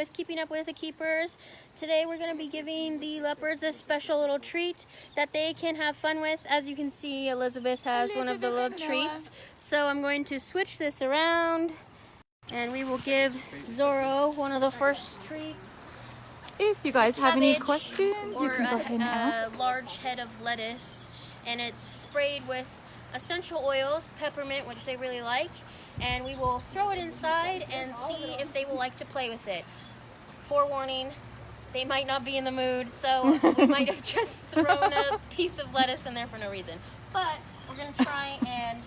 with Keeping Up with the Keepers. Today we're going to be giving the leopards a special little treat that they can have fun with. As you can see, Elizabeth has one of the little treats. So I'm going to switch this around and we will give Zorro one of the first treats. If you guys have any questions, you can go ahead and ask. A large head of lettuce, and it's sprayed with essential oils, peppermint, which they really like, and we will throw it inside and see if they will like to play with it. Forewarning, they might not be in the mood, so we might have just thrown a piece of lettuce in there for no reason. But we're going to try and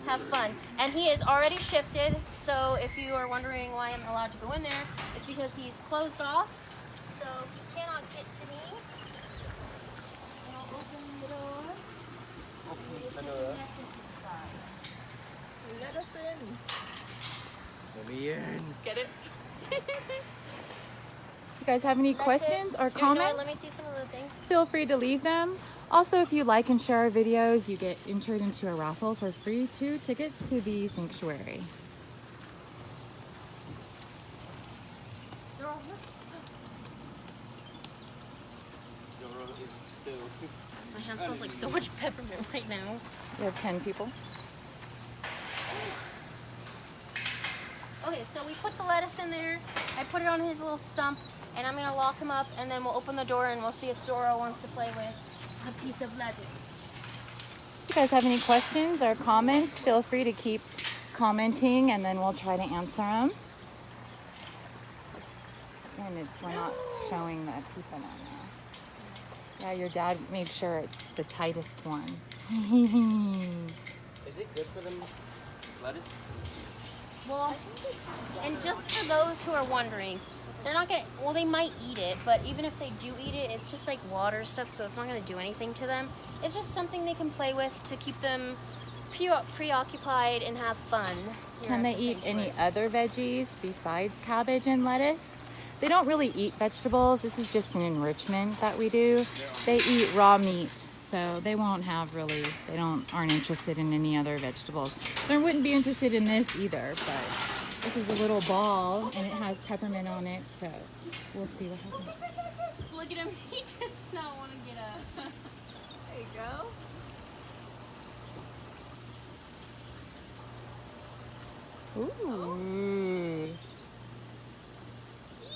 have fun. And he is already shifted, so if you are wondering why I'm allowed to go in there, it's because he's closed off, so he cannot get to me. And I'll open the door. Let us in. Let me in. Get it? You guys have any questions or comments? Let me see some of the things. Feel free to leave them. Also, if you like and share our videos, you get entered into a raffle for free 2 tickets to the sanctuary. Zorro is so... My hand smells like so much peppermint right now. We have 10 people. Okay, so we put the lettuce in there. I put it on his little stump, and I'm gonna lock him up, and then we'll open the door and we'll see if Zorro wants to play with a piece of lettuce. If you guys have any questions or comments, feel free to keep commenting, and then we'll try to answer them. And we're not showing the people on there. Yeah, your dad made sure it's the tightest one. Is it good for them, lettuce? Well, and just for those who are wondering, they're not gonna, well, they might eat it, but even if they do eat it, it's just like water stuff, so it's not gonna do anything to them. It's just something they can play with to keep them preoccupied and have fun. Can they eat any other veggies besides cabbage and lettuce? They don't really eat vegetables. This is just an enrichment that we do. They eat raw meat, so they won't have really, they aren't interested in any other vegetables. They wouldn't be interested in this either, but this is a little ball and it has peppermint on it, so we'll see what happens. Look at him, he does not want to get up. There you go. Ooh.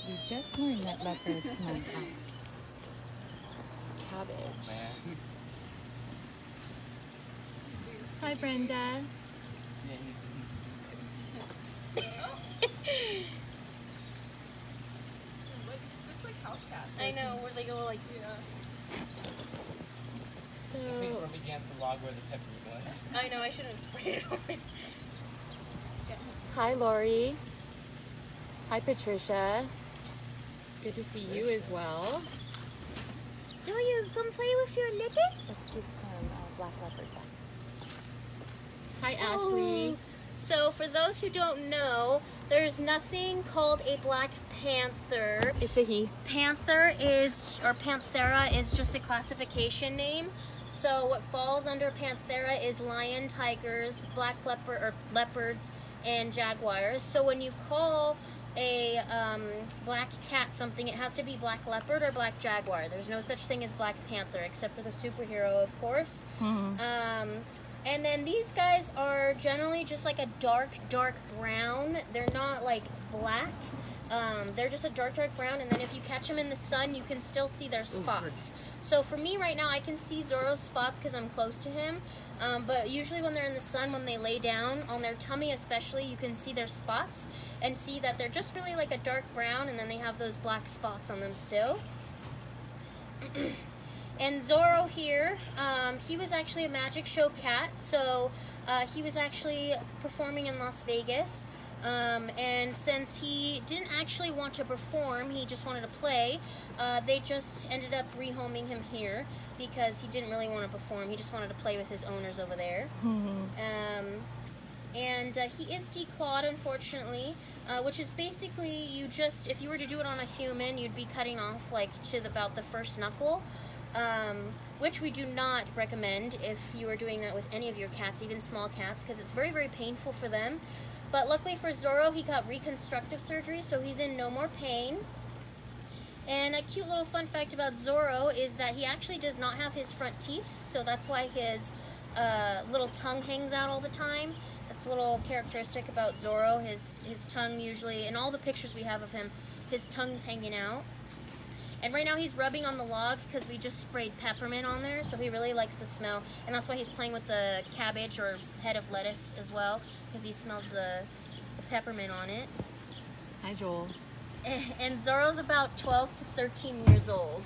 We just learned that leopards might have cabbage. Hi, Brenda. Just like house cats. I know, where they go like, Please so, rub against the log where the peppermint was. I know, I shouldn't have sprayed it on it. Hi, Lori. Hi, Patricia. Good to see you as well. So you come play with your lettuce? Let's give some black leopard ducks. Hi, Ashley. So for those who don't know, there's nothing called a black panther. It's a he. Panther is, or Panthera is just a classification name. So what falls under Panthera is lion, tigers, black leopard or leopards, and jaguars. So when you call a black cat something, it has to be black leopard or black jaguar. There's no such thing as black panther, except for the superhero, of course. And then these guys are generally just like a dark brown. They're not like black. They're just a dark brown, and then if you catch them in the sun, you can still see their spots. So for me right now, I can see Zorro's spots because I'm close to him. But usually when they're in the sun, when they lay down, on their tummy especially, you can see their spots and see that they're just really like a dark brown, and then they have those black spots on them still. And Zorro here, he was actually a magic show cat, so he was actually performing in Las Vegas. And since he didn't actually want to perform, he just wanted to play, they just ended up rehoming him here because he didn't really want to perform. He just wanted to play with his owners over there. And he is declawed, unfortunately, which is basically you just, if you were to do it on a human, you'd be cutting off like to about the first knuckle. Which we do not recommend if you are doing that with any of your cats, even small cats, because it's very, very painful for them. But luckily for Zorro, he got reconstructive surgery, so he's in no more pain. And a cute little fun fact about Zorro is that he actually does not have his front teeth, so that's why his little tongue hangs out all the time. That's a little characteristic about Zorro. His tongue usually, in all the pictures we have of him, his tongue's hanging out. And right now he's rubbing on the log because we just sprayed peppermint on there, so he really likes the smell. And that's why he's playing with the cabbage or head of lettuce as well, because he smells the peppermint on it. Hi, Joel. And Zorro's about 12 to 13 years old.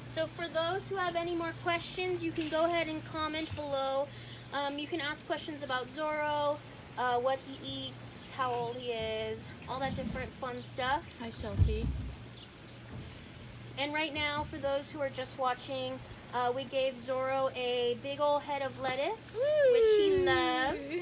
So for those who have any more questions, you can go ahead and comment below. You can ask questions about Zorro, what he eats, how old he is, all that different fun stuff. Hi, Chelsea. And right now, for those who are just watching, we gave Zorro a big old head of lettuce, which he loves.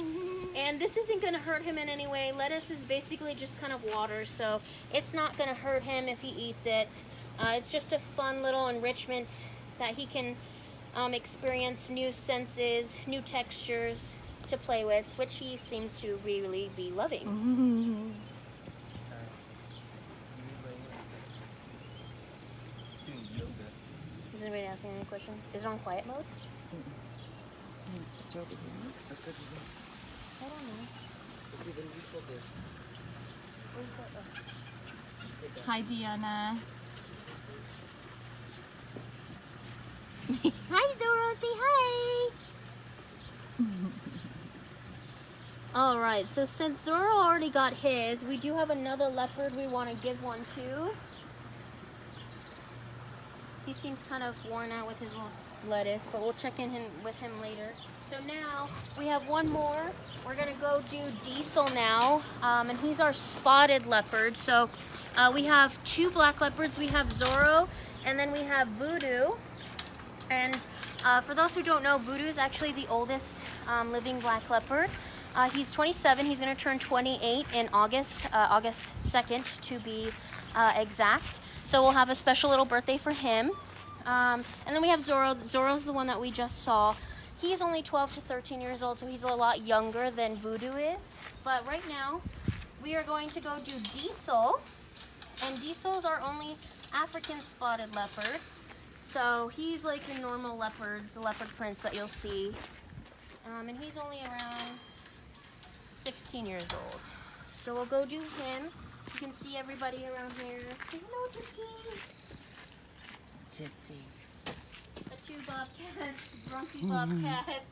And this isn't going to hurt him in any way. Lettuce is basically just kind of water, so it's not going to hurt him if he eats it. It's just a fun little enrichment that he can experience new senses, new textures to play with, which he seems to really be loving. Is anybody asking any questions? Is it on quiet mode? I don't know. Where's the... Hi, Deanna. Hi, Zorro. Say hi. Alright, so since Zorro already got his, we do have another leopard we want to give one to. He seems kind of worn out with his lettuce, but we'll check in with him later. So now we have one more. We're going to go do Diesel now, and he's our spotted leopard. So we have two black leopards. We have Zorro, and then we have Voodoo. And for those who don't know, Voodoo is actually the oldest living black leopard. He's 27. He's going to turn 28 in August 2nd to be exact. So we'll have a special little birthday for him. And then we have Zorro. Zorro's the one that we just saw. He's only 12 to 13 years old, so he's a lot younger than Voodoo is. But right now, we are going to go do Diesel. And Diesel is our only African spotted leopard. So he's like the normal leopards, the leopard prints that you'll see. And he's only around 16 years old. So we'll go do him. You can see everybody around here. Say hello, Gypsy. Gypsy. The two bobcats, grumpy bobcats.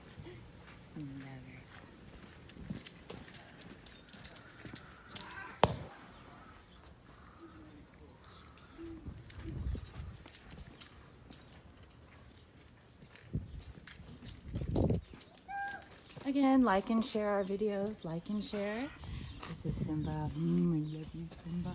Again, like and share our videos. Like and share. This is Simba. I love you, Simba.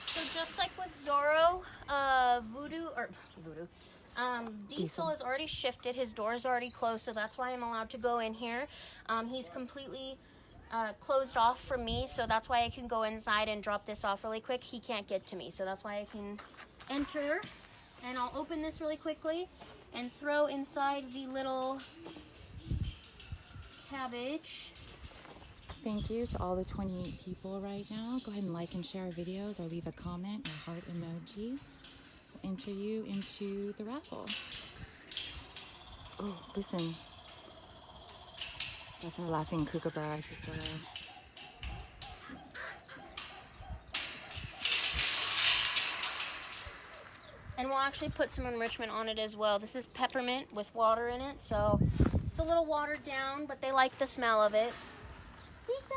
So just like with Zorro, Diesel is already shifted. His door is already closed, so that's why I'm allowed to go in here. He's completely closed off from me, so that's why I can go inside and drop this off really quick. He can't get to me, so that's why I can enter. And I'll open this really quickly and throw inside the little cabbage. Thank you to all the 28 people right now. Go ahead and like and share our videos or leave a comment or heart emoji. We'll enter you into the raffle. Oh, listen. That's our laughing kookaburra. And we'll actually put some enrichment on it as well. This is peppermint with water in it, so it's a little watered down, but they like the smell of it. Lisa!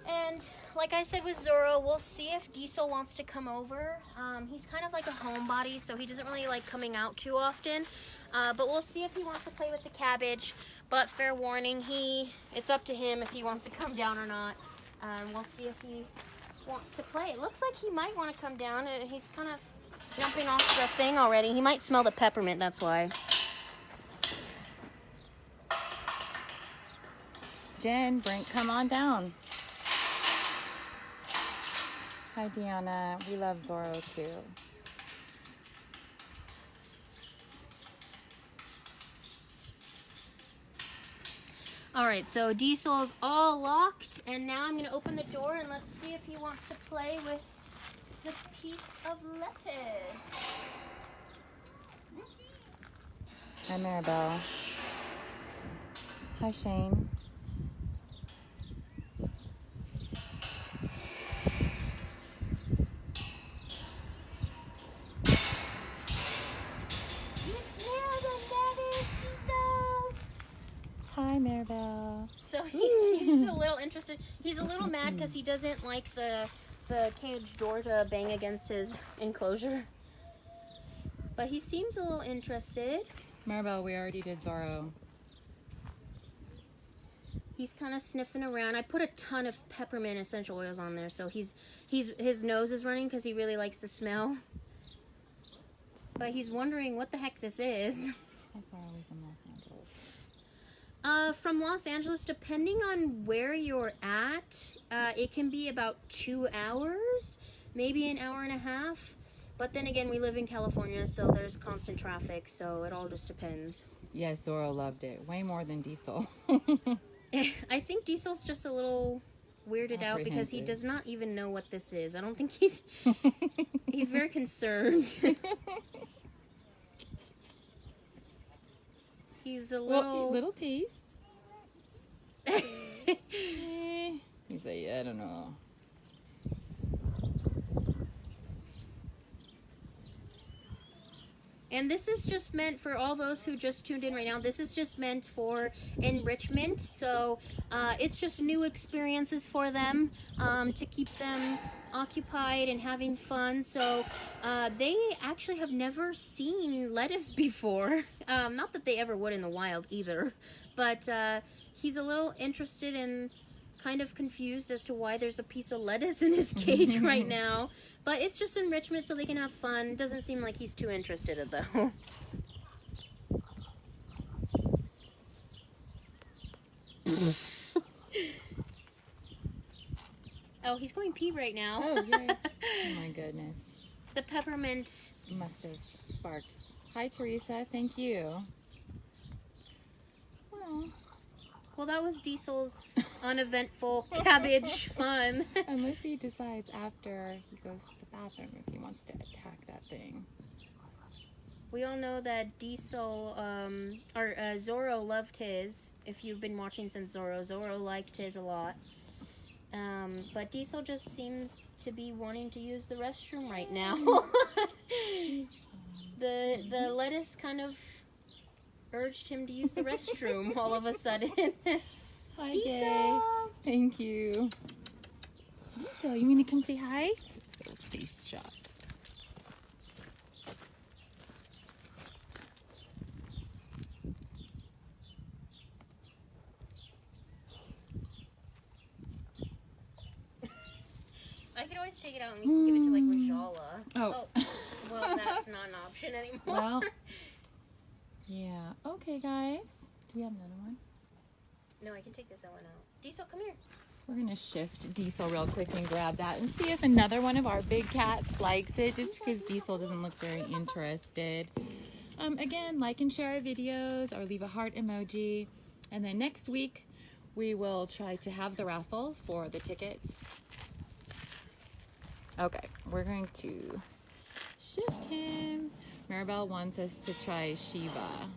And like I said with Zorro, we'll see if Diesel wants to come over. He's kind of like a homebody, so he doesn't really like coming out too often. But we'll see if he wants to play with the cabbage. But fair warning, it's up to him if he wants to come down or not. We'll see if he wants to play. It looks like he might want to come down. He's kind of jumping off the thing already. He might smell the peppermint, that's why. Jen, Brink, come on down. Hi, Deanna. We love Zorro, too. All right, so Diesel's all locked, and now I'm going to open the door and let's see if he wants to play with the piece of lettuce. Hi, Maribel. Hi, Shane. Hi, Maribel. So he seems a little interested. He's a little mad because he doesn't like the cage door to bang against his enclosure. But he seems a little interested. Maribel, we already did Zorro. He's kind of sniffing around. I put a ton of peppermint essential oils on there, so his nose is running because he really likes the smell. But he's wondering what the heck this is. How far away from Los Angeles? From Los Angeles, depending on where you're at, it can be about 2 hours, maybe an hour and a half. But then again, we live in California, so there's constant traffic, so it all just depends. Yes, Zorro loved it. Way more than Diesel. I think Diesel's just a little weirded out because he does not even know what this is. I don't think he's very concerned. He's a little taste. He's like, I don't know. And this is just meant for all those who just tuned in right now. This is just meant for enrichment. So it's just new experiences for them to keep them occupied and having fun. So they actually have never seen lettuce before. Not that they ever would in the wild either. But he's a little interested and kind of confused as to why there's a piece of lettuce in his cage right now. But it's just enrichment so they can have fun. Doesn't seem like he's too interested though. Oh, he's going pee right now. Oh, yeah. Oh my goodness. The peppermint Must have sparked. Hi, Teresa. Thank you. Well, that was Diesel's uneventful cabbage fun. Unless he decides after he goes to the bathroom if he wants to attack that thing. We all know that Diesel, or Zorro loved his. If you've been watching since Zorro liked his a lot. But Diesel just seems to be wanting to use the restroom right now. The lettuce kind of urged him to use the restroom all of a sudden. Hi, Diesel! Gay. Thank you. Diesel, you mean to come say hi? Let's go face shot. I could always take it out and we can give it to like Rajala. Oh. Well, that's not an option anymore. Well, yeah. Okay, guys. Do we have another one? No, I can take this one out. Diesel, come here. We're going to shift Diesel real quick and grab that and see if another one of our big cats likes it, just because Diesel doesn't look very interested. Again, like and share our videos or leave a heart emoji. And then next week, we will try to have the raffle for the tickets. Okay, we're going to shift him. Maribel wants us to try Shiva.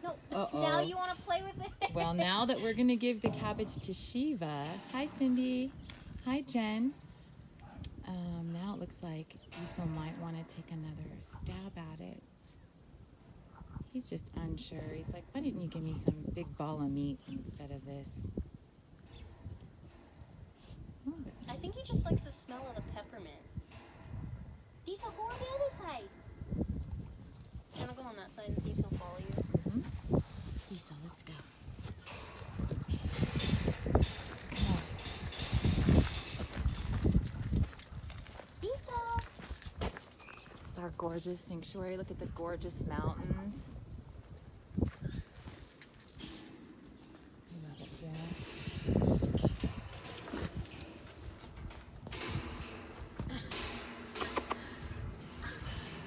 No, Uh-oh. now you want to play with it? Well, now that we're going to give the cabbage to Shiva. Hi, Cindy. Hi, Jen. Now it looks like Diesel might want to take another stab at it. He's just unsure. He's like, why didn't you give me some big ball of meat instead of this? just likes the smell of the peppermint. Diesel, go on the other side. I'm gonna go on that side and see if he'll follow you. Lisa, let's go. Diesel! This is our gorgeous sanctuary. Look at the gorgeous mountains. I love it here.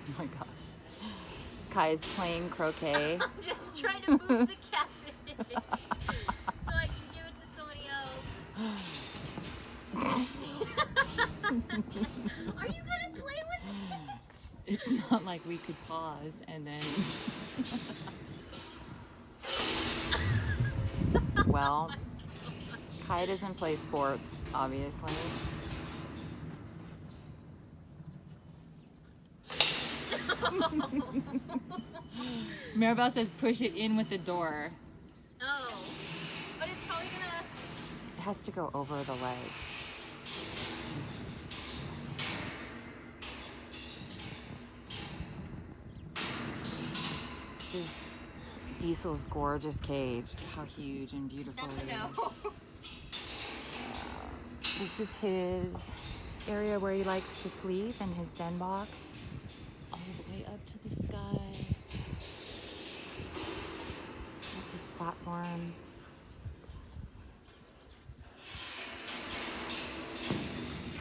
Oh my gosh. Kai's playing croquet. I'm just trying to move the cabbage so I can give it to somebody else. Are you gonna play with it? It's not like we could pause and then. Well, Kai doesn't play sports, obviously. Maribel says push it in with the door. Oh, but it's probably gonna. It has to go over the leg. This is Diesel's gorgeous cage. How huge and beautiful That's a it no. is. This is his area where he likes to sleep and his den box. It's all the way up to the sky. That's his platform.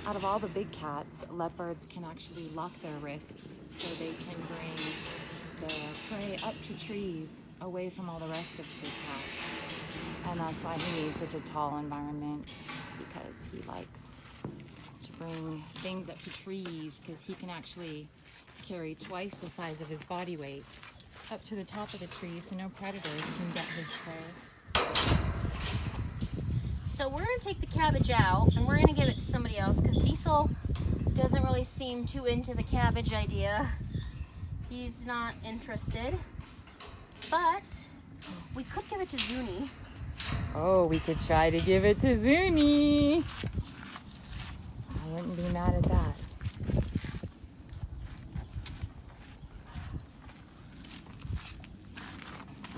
Out of all the big cats, leopards can actually lock their wrists so they can bring the prey up to trees away from all the rest of the big cats. And that's why he needs such a tall environment, because he likes to bring things up to trees, because he can actually carry twice the size of his body weight up to the top of the tree so no predators can get his prey. So we're gonna take the cabbage out and we're gonna give it to somebody else because Diesel doesn't really seem too into the cabbage idea. He's not interested. But we could give it to Zuni. Oh, we could try to give it to Zuni. I wouldn't be mad at that.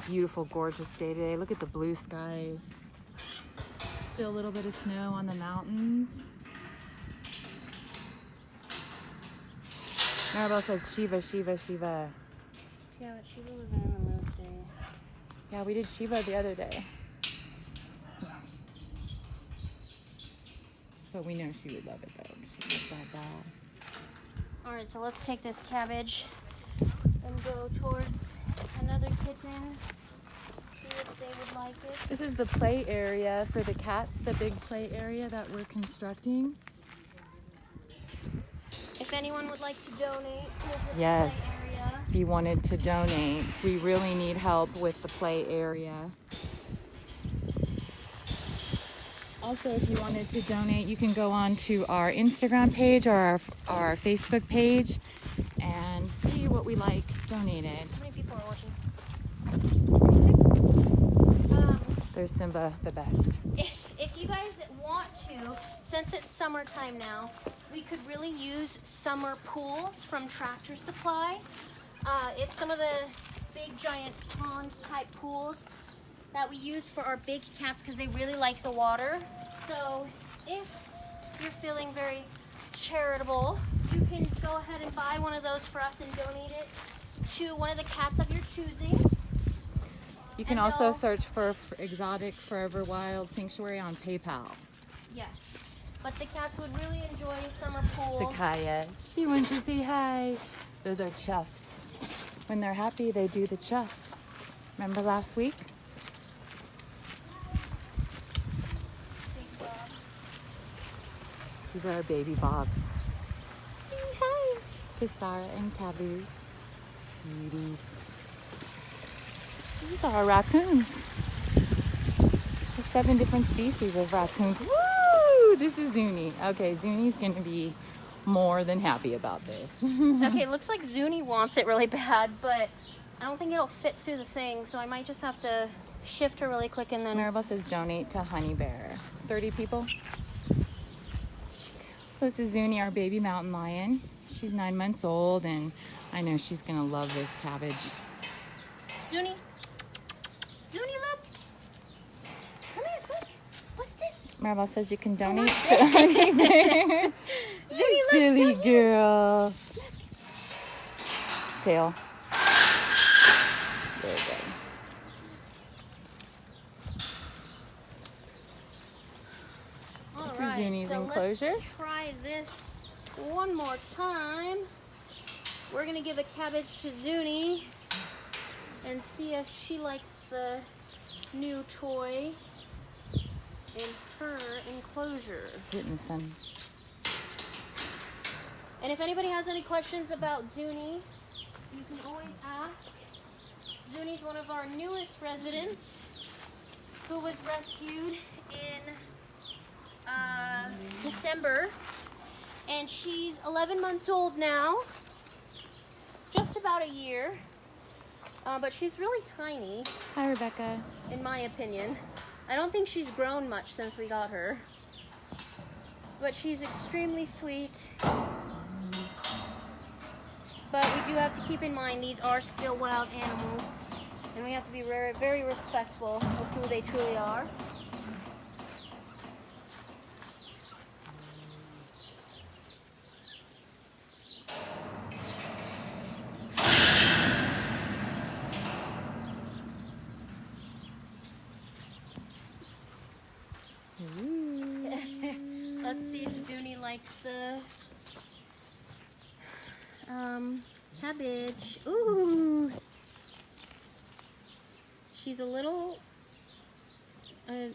Beautiful, gorgeous day today. Look at the blue skies. Still a little bit of snow on the mountains. Maribel says Shiva, Shiva, Shiva. Yeah, but Shiva was in the mood today. Yeah, we did Shiva the other day. But we know she would love it though. She loves that ball. Alright, so let's take this cabbage and go towards another kitten. See if they would like it. This is the play area for the cats, the big play area that we're constructing. If anyone would like to donate to the Yes. play area. If you wanted to donate, we really need help with the play area. Also, if you wanted to donate, you can go on to our Instagram page or our Facebook page and see what we like donated. How many people are watching? There's Simba, the best. If you guys want to, since it's summertime now, we could really use summer pools from Tractor Supply. It's some of the big giant pond type pools that we use for our big cats because they really like the water. So if you're feeling very charitable, you can go ahead and buy one of those for us and donate it to one of the cats of your choosing. You can And also they'll- search for Exotic Forever Wild Sanctuary on PayPal. Yes, but the cats would really enjoy a summer pool. Sakaya, she wants to say hi. Those are chuffs. When they're happy, they do the chuff. Remember last week? These are our baby bobs. Hi. Kisara and Taboo. Beauties. These are our raccoons. There's 7 different species of raccoons. Woo! This is Zuni. Okay, Zuni's gonna be more than happy about this. Okay, looks like Zuni wants it really bad, but I don't think it'll fit through the thing, so I might just have to shift her really quick and then... Maribel says donate to Honey Bear. 30 people. So this is Zuni, our baby mountain lion. She's 9 months old, and I know she's gonna love this cabbage. Zuni. Zuni, look. Come here, quick. What's this? Maribel says you can donate what's to Honey Bear. Zuni, look. Silly look. girl. Tail. Very good. All This is right, Zuni's so enclosure. let's try this one more time. We're gonna give a cabbage to Zuni and see if she likes the new toy in her enclosure. Get in the sun. And if anybody has any questions about Zuni, you can always ask. Zuni's one of our newest residents who was rescued in December, and she's 11 months old now, just about a year, but she's really tiny, Hi, Rebecca. in my opinion. I don't think she's grown much since we got her, but she's extremely sweet. But we do have to keep in mind these are still wild animals, and we have to be very, very respectful of who they truly are. Let's see if Zuni likes the cabbage. Ooh! She's a little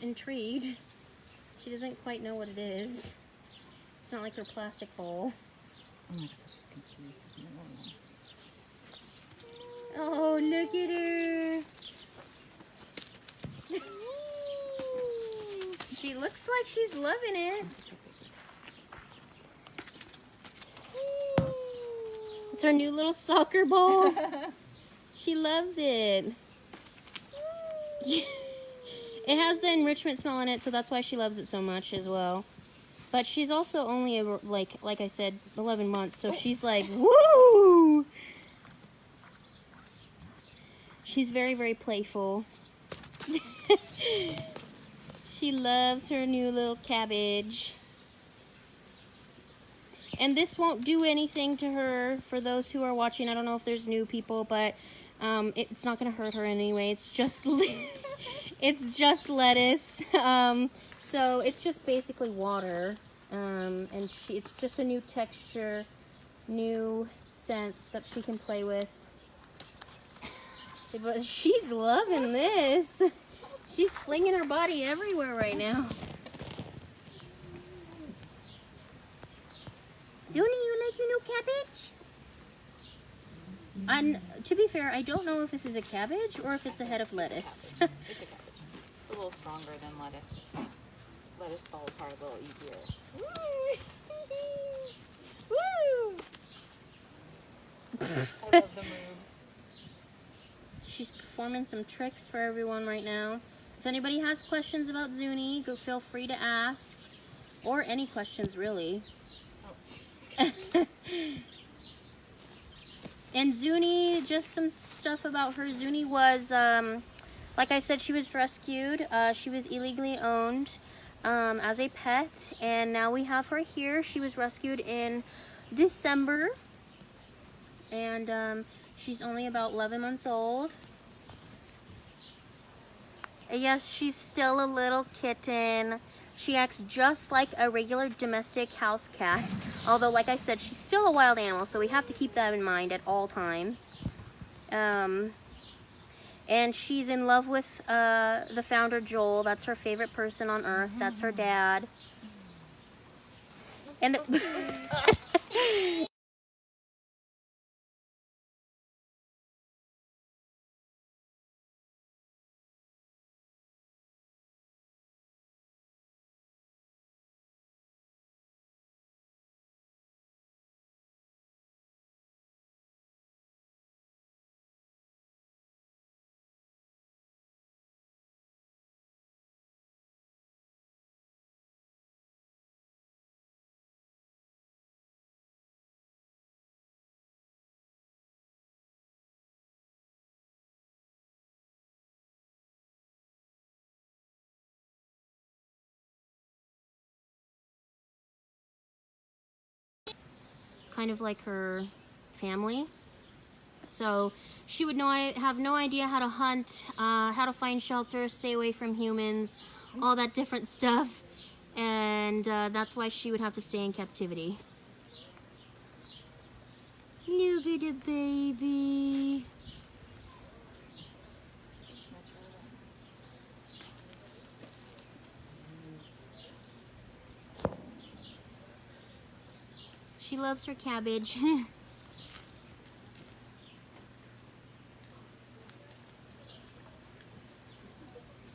intrigued. She doesn't quite know what it is. It's not like her plastic bowl. Oh my gosh, she's gonna pee. Oh, look at her. She looks like she's loving it. It's her new little soccer ball. She loves it. It has the enrichment smell in it, so that's why she loves it so much as well. But she's also only, like I said, 11 months, so she's like, woo! She's very, very playful. She loves her new little cabbage. And this won't do anything to her. For those who are watching, I don't know if there's new people, but it's not going to hurt her anyway. It's just it's just lettuce. So it's just basically water. And it's just a new texture, new scents that she can play with. But she's loving this. She's flinging her body everywhere right now. Zuni, you like your new cabbage? And to be fair, I don't know if this is a cabbage or if it's a head of lettuce. It's a cabbage. It's a little stronger than lettuce. Lettuce falls apart a little easier. Woo! I love the moves. She's performing some tricks for everyone right now. If anybody has questions about Zuni, feel free to ask. Or any questions, really. And Zuni, just some stuff about her. Zuni was, like I said, she was rescued. She was illegally owned as a pet, and now we have her here. She was rescued in December, and she's only about 11 months old. Yes, she's still a little kitten. She acts just like a regular domestic house cat. Although, like I said, she's still a wild animal, so we have to keep that in mind at all times. And she's in love with the founder, Joel. That's her favorite person on earth. That's her dad. And kind of like her family. So she would have no idea how to hunt, how to find shelter, stay away from humans, all that different stuff. And that's why she would have to stay in captivity. Look at the baby. She loves her cabbage.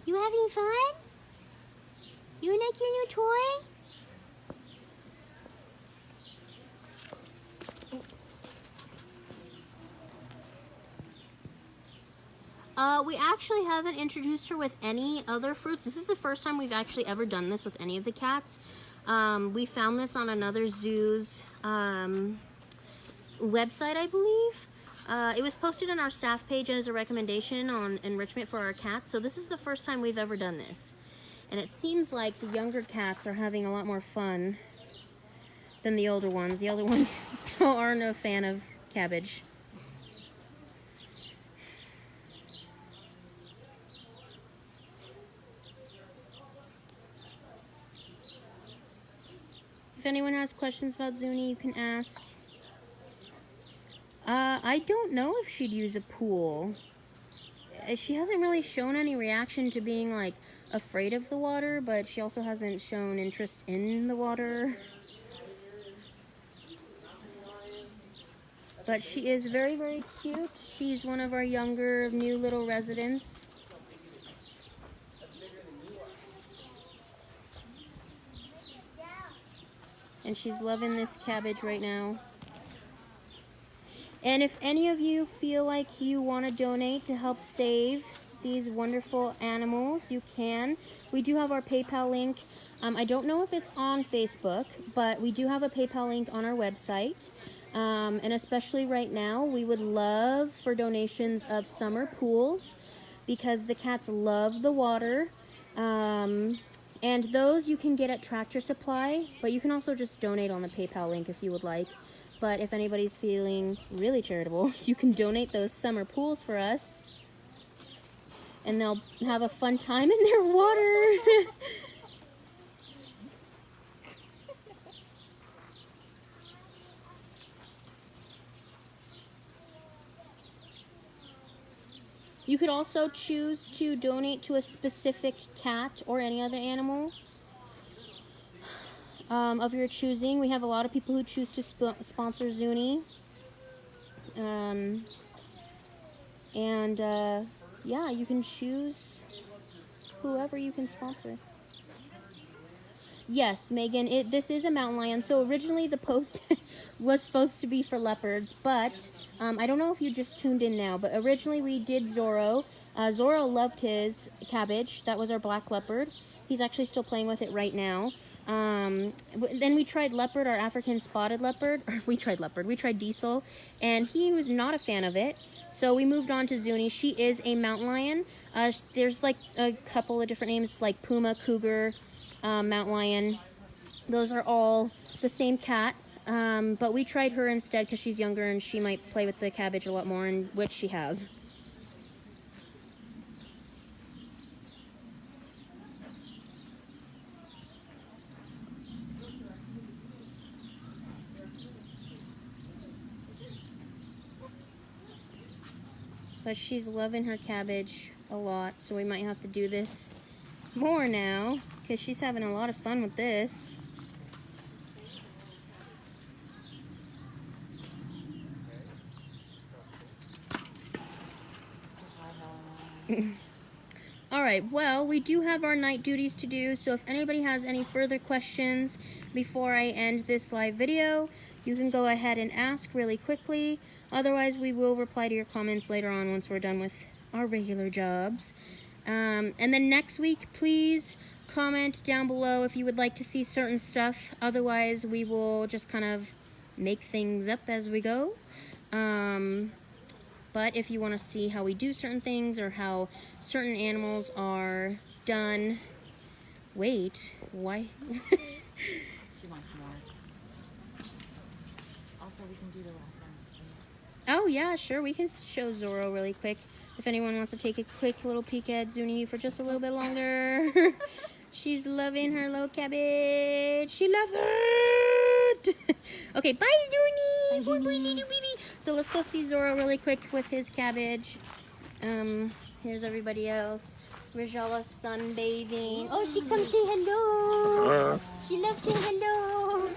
You having fun? You like your new toy? We actually haven't introduced her with any other fruits. This is the first time we've actually ever done this with any of the cats. We found this on another zoo's website, I believe. It was posted on our staff page as a recommendation on enrichment for our cats. So this is the first time we've ever done this. And it seems like the younger cats are having a lot more fun than the older ones. The older ones aren't a fan of cabbage. If anyone has questions about Zuni, you can ask. I don't know if she'd use a pool. She hasn't really shown any reaction to being, like, afraid of the water, but she also hasn't shown interest in the water. But she is very, very cute. She's one of our younger, new little residents. And she's loving this cabbage right now. And if any of you feel like you want to donate to help save these wonderful animals, you can. We do have our PayPal link. I don't know if it's on Facebook, but we do have a PayPal link on our website. And especially right now, we would love for donations of summer pools because the cats love the water. And those you can get at Tractor Supply, but you can also just donate on the PayPal link if you would like. But if anybody's feeling really charitable, you can donate those summer pools for us. And they'll have a fun time in their water. You could also choose to donate to a specific cat or any other animal of your choosing. We have a lot of people who choose to sponsor Zuni. Yeah, you can choose whoever you can sponsor. Yes, Megan, this is a mountain lion. So originally the post was supposed to be for leopards, but I don't know if you just tuned in now, but originally we did Zorro. Zorro loved his cabbage. That was our black leopard. He's actually still playing with it right now. Then we tried leopard, our African spotted leopard. We tried Diesel, and he was not a fan of it. So we moved on to Zuni. She is a mountain lion. There's like a couple of different names like Puma, Cougar, mountain lion. Those are all the same cat. But we tried her instead because she's younger and she might play with the cabbage a lot more, and which she has. But she's loving her cabbage a lot, so we might have to do this more now, because she's having a lot of fun with this. Alright, well, we do have our night duties to do, so if anybody has any further questions before I end this live video, you can go ahead and ask really quickly. Otherwise, we will reply to your comments later on once we're done with our regular jobs. And then next week, please comment down below if you would like to see certain stuff. Otherwise, we will just kind of make things up as we go. But if you want to see how we do certain things or how certain animals are done... Wait, why? She wants more. Also, we can do the last one. Oh yeah, sure. We can show Zorro really quick. If anyone wants to take a quick little peek at Zuni for just a little bit longer. She's loving her little cabbage. She loves it. Okay, bye Zuni. Bye, Zuni. Little baby. So let's go see Zorro really quick with his cabbage. Here's everybody else. Rajala sunbathing. Oh, she comes say hello. She loves saying hello.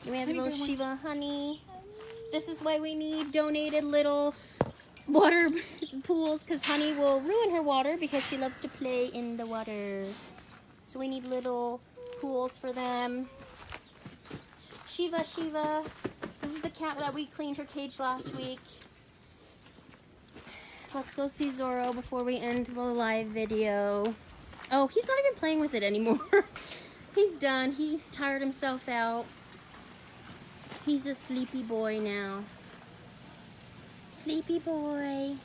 We have little Shiva honey. This is why we need donated little water pools, because Honey will ruin her water because she loves to play in the water. So we need little pools for them. Shiva. This is the cat that we cleaned her cage last week. Let's go see Zorro before we end the live video. Oh, he's not even playing with it anymore. He's done. He tired himself out. He's a sleepy boy now. Sleepy boy.